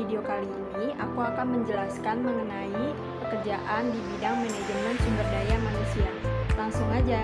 video kali ini, aku akan menjelaskan mengenai pekerjaan di bidang manajemen sumber daya manusia. Langsung aja.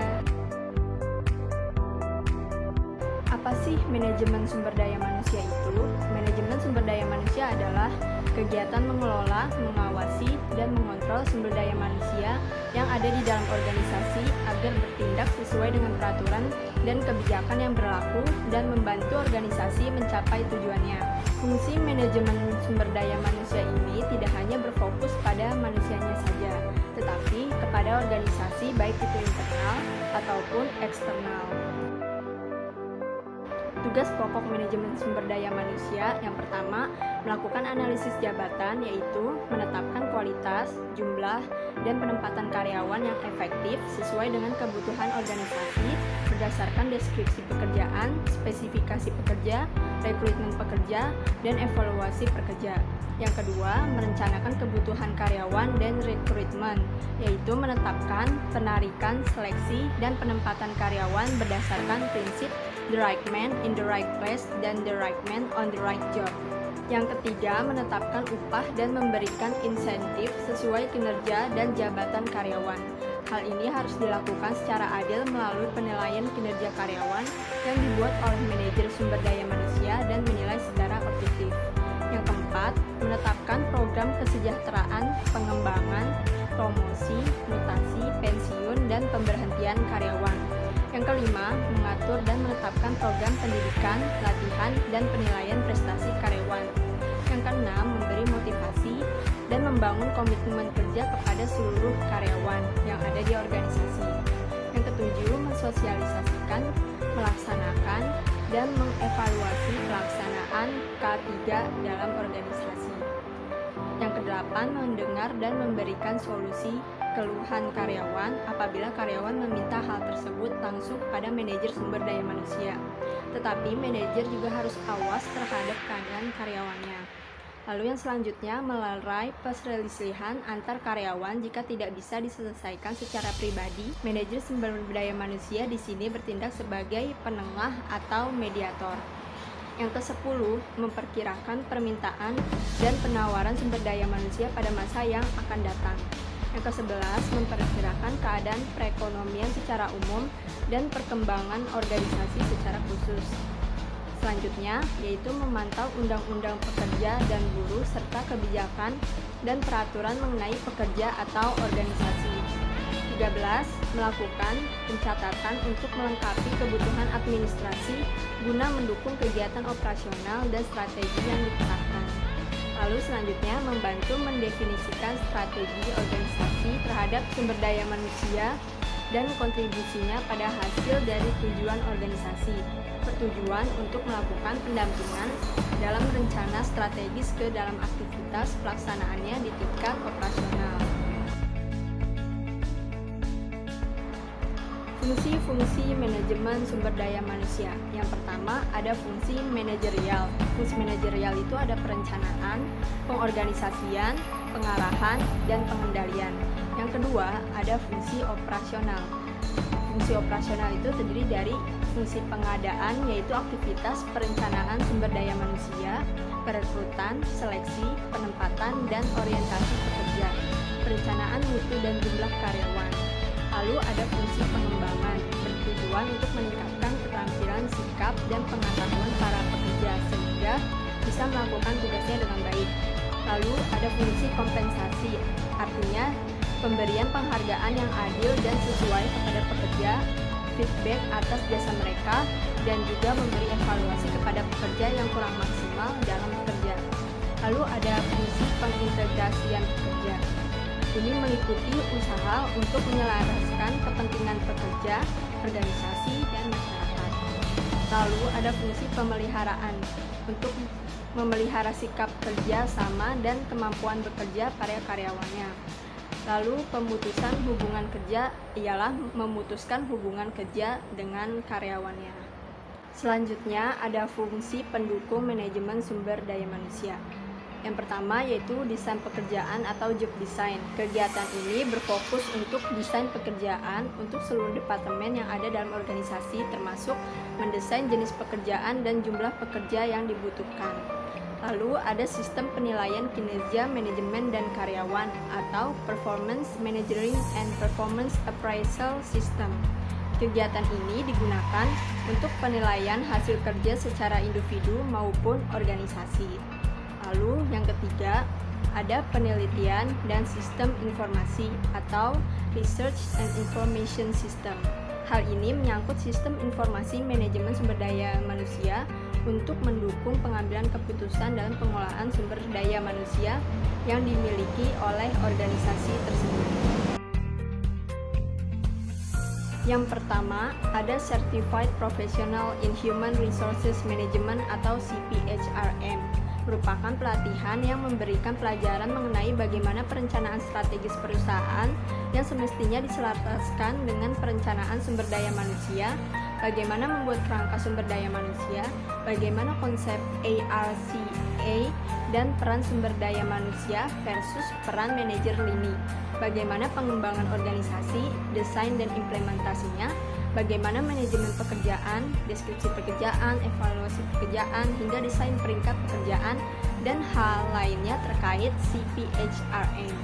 Apa sih manajemen sumber daya manusia itu? Manajemen sumber daya manusia adalah kegiatan mengelola, mengawasi, dan mengontrol sumber daya manusia yang ada di dalam organisasi agar bertindak sesuai dengan peraturan dan kebijakan yang berlaku dan membantu organisasi mencapai tujuannya. Fungsi manajemen sumber daya manusia ini tidak hanya berfokus pada manusianya saja, tetapi kepada organisasi baik itu internal ataupun eksternal. Tugas pokok manajemen sumber daya manusia yang pertama, melakukan analisis jabatan, yaitu menetapkan kualitas, jumlah, dan penempatan karyawan yang efektif sesuai dengan kebutuhan organisasi berdasarkan deskripsi pekerjaan, spesifikasi pekerja, rekrutmen pekerja, dan evaluasi pekerja. Yang kedua, merencanakan kebutuhan karyawan dan rekrutmen, yaitu menetapkan, penarikan, seleksi, dan penempatan karyawan berdasarkan prinsip the right man in the right place dan the right man on the right job. Yang ketiga, menetapkan upah dan memberikan insentif sesuai kinerja dan jabatan karyawan. Hal ini harus dilakukan secara adil melalui penilaian kinerja karyawan yang dibuat oleh manajer sumber daya manusia dan menilai secara objektif. Yang keempat, menetapkan program kesejahteraan, pengembangan, promosi, mutasi, pensiun, dan pemberhentian karyawan. Yang kelima, mengatur dan menetapkan program pendidikan, latihan, dan penilaian prestasi karyawan. Yang keenam, memberi motivasi dan membangun komitmen kerja kepada seluruh karyawan yang ada di organisasi. Yang ketujuh, mensosialisasikan, melaksanakan, dan mengevaluasi pelaksanaan K3 dalam organisasi. Yang kedelapan, mendengar dan memberikan solusi keluhan karyawan apabila karyawan meminta hal tersebut langsung pada manajer sumber daya manusia. Tetapi manajer juga harus awas terhadap keadaan karyawannya. Lalu yang selanjutnya, melerai perselisihan antar karyawan jika tidak bisa diselesaikan secara pribadi. Manajer sumber daya manusia di sini bertindak sebagai penengah atau mediator. Yang ke-10, memperkirakan permintaan dan penawaran sumber daya manusia pada masa yang akan datang. Yang ke-11, memperkirakan keadaan perekonomian secara umum dan perkembangan organisasi secara khusus. Selanjutnya, yaitu memantau undang-undang pekerja dan buruh serta kebijakan dan peraturan mengenai pekerja atau organisasi. 13. Melakukan pencatatan untuk melengkapi kebutuhan administrasi guna mendukung kegiatan operasional dan strategi yang ditetapkan. Lalu selanjutnya, membantu mendefinisikan strategi organisasi terhadap sumber daya manusia dan kontribusinya pada hasil dari tujuan organisasi. Bertujuan untuk melakukan pendampingan dalam rencana strategis ke dalam aktivitas pelaksanaannya di tingkat operasional. Fungsi-fungsi manajemen sumber daya manusia. Yang pertama, ada fungsi manajerial. Fungsi manajerial itu ada perencanaan, pengorganisasian, pengarahan, dan pengendalian. Yang kedua, ada fungsi operasional. Fungsi operasional itu terdiri dari fungsi pengadaan, yaitu aktivitas perencanaan sumber daya manusia, perekrutan, seleksi, penempatan, dan orientasi pekerja, perencanaan mutu dan jumlah karyawan. Lalu ada fungsi pengembangan, bertujuan untuk meningkatkan keterampilan sikap dan pengetahuan para pekerja sehingga bisa melakukan tugasnya dengan baik. Lalu ada fungsi kompensasi, artinya pemberian penghargaan yang adil dan sesuai kepada pekerja, feedback atas jasa mereka, dan juga memberi evaluasi kepada pekerja yang kurang maksimal dalam bekerja. Lalu ada fungsi pengintegrasian pekerja. Ini meliputi usaha untuk menyelaraskan kepentingan pekerja, organisasi, dan masyarakat. Lalu ada fungsi pemeliharaan untuk memelihara sikap kerja sama dan kemampuan bekerja pada karyawannya. Lalu pemutusan hubungan kerja ialah memutuskan hubungan kerja dengan karyawannya. Selanjutnya ada fungsi pendukung manajemen sumber daya manusia. Yang pertama yaitu desain pekerjaan atau job design. Kegiatan ini berfokus untuk desain pekerjaan untuk seluruh departemen yang ada dalam organisasi, termasuk mendesain jenis pekerjaan dan jumlah pekerja yang dibutuhkan. Lalu ada sistem penilaian kinerja manajemen dan karyawan atau Performance Managering and Performance Appraisal System. Kegiatan ini digunakan untuk penilaian hasil kerja secara individu maupun organisasi. Lalu yang ketiga, ada penelitian dan sistem informasi atau Research and Information System. Hal ini menyangkut sistem informasi manajemen sumber daya manusia untuk mendukung pengambilan keputusan dalam pengelolaan sumber daya manusia yang dimiliki oleh organisasi tersebut. Yang pertama, ada Certified Professional in Human Resources Management atau CPHRM, merupakan pelatihan yang memberikan pelajaran mengenai bagaimana perencanaan strategis perusahaan yang semestinya diselaraskan dengan perencanaan sumber daya manusia, bagaimana membuat kerangka sumber daya manusia, bagaimana konsep ARCA dan peran sumber daya manusia versus peran manajer lini, bagaimana pengembangan organisasi, desain dan implementasinya, bagaimana manajemen pekerjaan, deskripsi pekerjaan, evaluasi pekerjaan, hingga desain peringkat pekerjaan, dan hal lainnya terkait CPHRM.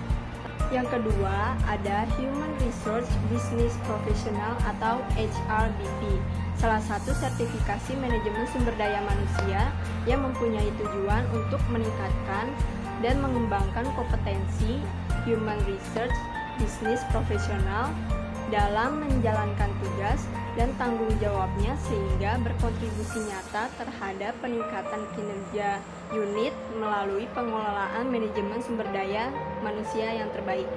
Yang kedua, ada Human Resource Business Professional atau HRBP, salah satu sertifikasi manajemen sumber daya manusia yang mempunyai tujuan untuk meningkatkan dan mengembangkan kompetensi Human Resource Business Professional dalam menjalankan tugas dan tanggung jawabnya sehingga berkontribusi nyata terhadap peningkatan kinerja unit melalui pengelolaan manajemen sumber daya manusia yang terbaik.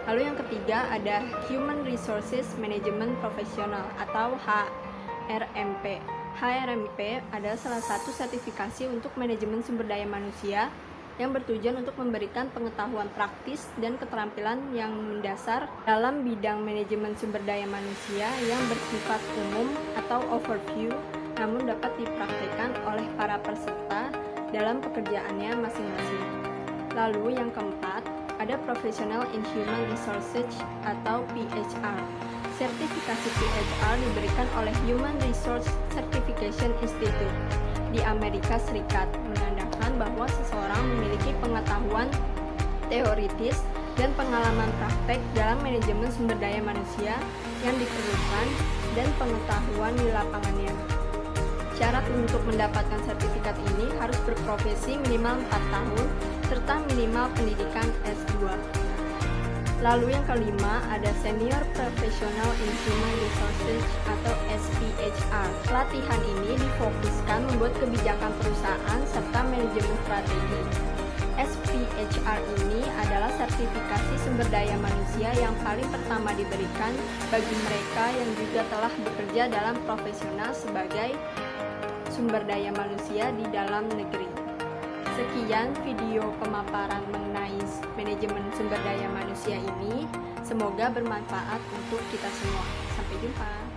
Lalu yang ketiga ada Human Resources Management Professional atau HRMP. HRMP adalah salah satu sertifikasi untuk manajemen sumber daya manusia yang bertujuan untuk memberikan pengetahuan praktis dan keterampilan yang mendasar dalam bidang manajemen sumber daya manusia yang bersifat umum atau overview, namun dapat dipraktikkan oleh para peserta dalam pekerjaannya masing-masing. Lalu yang keempat, ada Professional in Human Resources atau PHR. Sertifikasi PHR diberikan oleh Human Resource Certification Institute di Amerika Serikat, menandakan bahwa seseorang memiliki pengetahuan teoritis dan pengalaman praktek dalam manajemen sumber daya manusia yang diperlukan dan pengetahuan di lapangannya. Syarat untuk mendapatkan sertifikat ini harus berprofesi minimal 4 tahun serta minimal pendidikan S2. Lalu yang kelima ada Senior Professional in Human Resources atau SPHR. Pelatihan ini difokuskan membuat kebijakan perusahaan serta manajemen strategi. SPHR ini adalah sertifikasi sumber daya manusia yang paling pertama diberikan bagi mereka yang juga telah bekerja dalam profesional sebagai sumber daya manusia di dalam negeri. Sekian video pemaparan mengenai manajemen sumber daya manusia ini. Semoga bermanfaat untuk kita semua. Sampai jumpa.